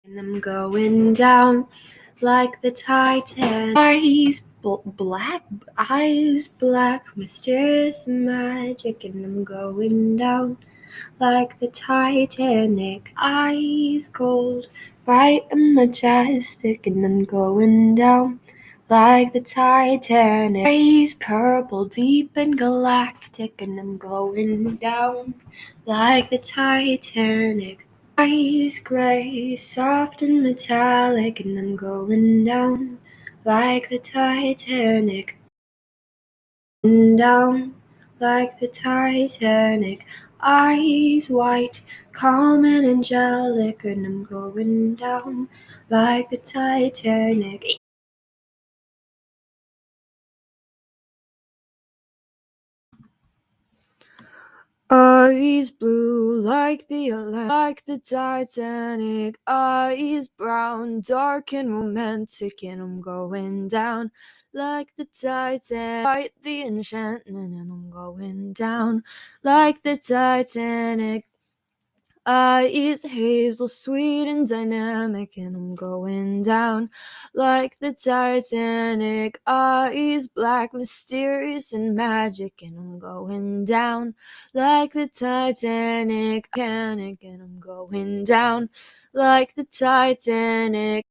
And I'm going down like the Titanic. Black eyes, black, mysterious magic. And I'm going down like the Titanic. Eyes gold, bright and majestic. And I'm going down like the Titanic. Eyes purple, deep and galactic. And I'm going down like the Titanic. Eyes gray, soft and metallic, and I'm going down like the Titanic. Down like the Titanic. Eyes white, calm and angelic, and I'm going down like the Titanic. Eyes blue like the Titanic. Eyes brown, dark and romantic, and I'm going down like the Titanic. Fight the enchantment, and I'm going down like the Titanic. Eyes hazel, sweet and dynamic, and I'm going down like the Titanic. Eyes black, mysterious and magic, and I'm going down like the Titanic. And I'm going down like the Titanic.